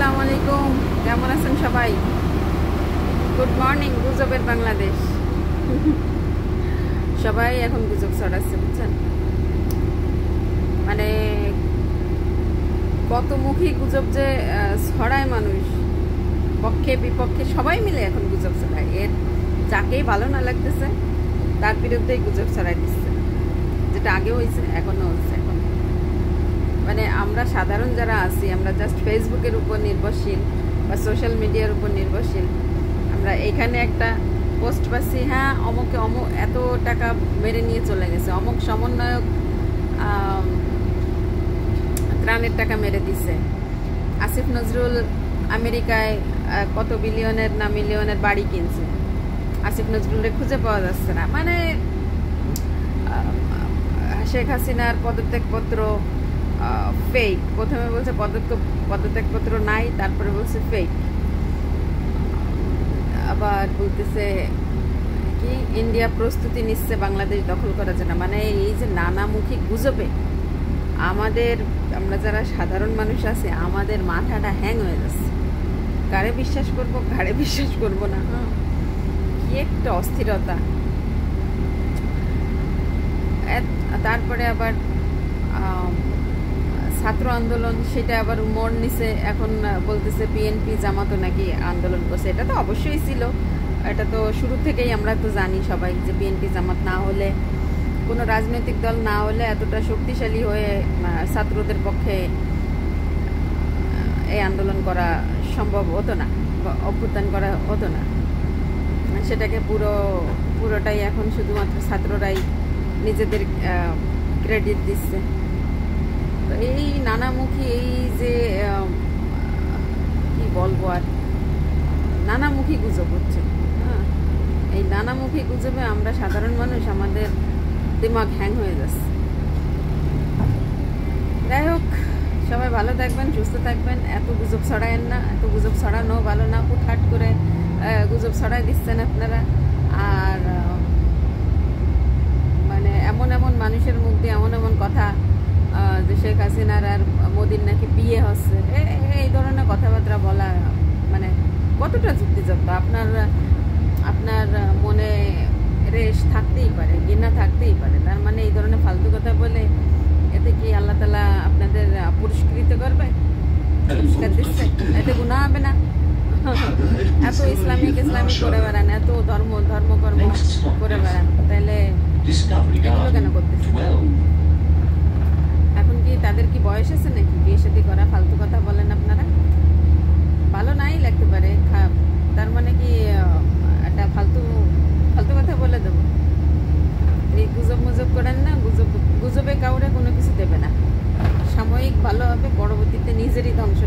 আসসালামু আলাইকুম, কেমন আছেন সবাই? গুড মর্নিং গুজবের বাংলাদেশ। সবাই এখন গুজব ছড়াচ্ছে, বুঝছেন? মানে কতমুখী গুজব যে ছড়ায় মানুষ, পক্ষে বিপক্ষে সবাই মিলে এখন গুজব ছড়ায়। এর যাকেই ভালো না লাগতেছে তার বিরুদ্ধেই গুজব ছড়াই দিচ্ছে, যেটা আগে হয়েছে এখনো হচ্ছে। এখন মানে আমরা সাধারণ যারা আছি, আমরা জাস্ট ফেসবুকের উপর নির্ভরশীল বা সোশ্যাল মিডিয়ার উপর নির্ভরশীল। আমরা এখানে একটা পোস্ট পাচ্ছি, হ্যাঁ অমুকে অমুক এত টাকা মেরে নিয়ে চলে গেছে, অমুক সমন্বয়ক ত্রাণের টাকা মেরে দিছে, আসিফ নজরুল আমেরিকায় কত বিলিয়নের না মিলিয়নের বাড়ি কিনছে, আসিফ নজরুলের খুঁজে পাওয়া যাচ্ছে না। মানে শেখ হাসিনার পদত্যাগপত্র ফেক। প্রথমে বলছে পদত্যাগপত্র নাই, তারপরে বলছে ফেক। আবার বলতেছে কি ইন্ডিয়া প্রস্তুতি নিচ্ছে বাংলাদেশ দখল করার জন্য। মানে এই যে নানামুখী গুজবে আমরা যারা সাধারণ মানুষ আছি, আমাদের মাথাটা হ্যাং হয়ে যাচ্ছে। কারে বিশ্বাস করব, কারে বিশ্বাস করব না, কি একটা অস্থিরতা। তারপরে আবার ছাত্র আন্দোলন, সেটা আবার মোড় নিছে। এখন বলতেছে বিএনপি জামাতও নাকি আন্দোলন করছে। এটা তো অবশ্যই ছিল, এটা তো শুরু থেকেই আমরা তো জানি সবাই যে বিএনপি জামাত না হলে, কোনো রাজনৈতিক দল না হলে এতটা শক্তিশালী হয়ে ছাত্রদের পক্ষে এই আন্দোলন করা সম্ভব হতো না, অভ্যুত্থান করা হতো না। সেটাকে পুরোটাই এখন শুধুমাত্র ছাত্ররাই নিজেদের ক্রেডিট দিচ্ছে। তো এই নানামুখী, এই যে কি বলবো আর, নানামুখী গুজব হচ্ছে। হ্যাঁ, এই নানামুখী গুজবে আমরা সাধারণ মানুষ, আমাদের দিমাগ হ্যাং হয়ে যাচ্ছে। যাই হোক, সবাই ভালো থাকবেন, সুস্থ থাকবেন। এত গুজব ছড়ায়েন না, এত গুজব ছড়ানো ভালো না। হুটহাট করে গুজব ছড়াই দিচ্ছেন আপনারা। আর মানে এমন এমন মানুষের মুখ দিয়ে এমন এমন কথা, যে শেখ হাসিনার আর মোদির নাকি বিয়ে হচ্ছে, এই ধরনের কথাবার্তা বলা মানে কতটা যুক্তিযুক্ত? আপনার মনে রেশ থাকতেই পারে, ঘৃণা থাকতেই পারে, তার মানে এই ধরনের ফালতু কথা বলে এতে কি আল্লাহ তাআলা আপনাদের পুরস্কৃত করবে? পুরস্কার দিচ্ছে, এতে গুনাহ হবে না? এত ইসলামিক করে বেড়ান, এত ধর্মকর্ম করে বেড়ান, তাহলে এগুলো কেন করতেছে? এখন কি তাদের কি বয়স আছে নাকি বিয়ে শাদী করা? ফালতু কথা বলেন আপনারা। ভালো নাই লাগতে পারে, তার মানে কি একটা ফালতু কথা বলে দেবো? এই গুজব করেন না। গুজবে কাউরে কোনো কিছু দেবে না। সাময়িক ভালো হবে, পরবর্তীতে নিজেরই ধ্বংস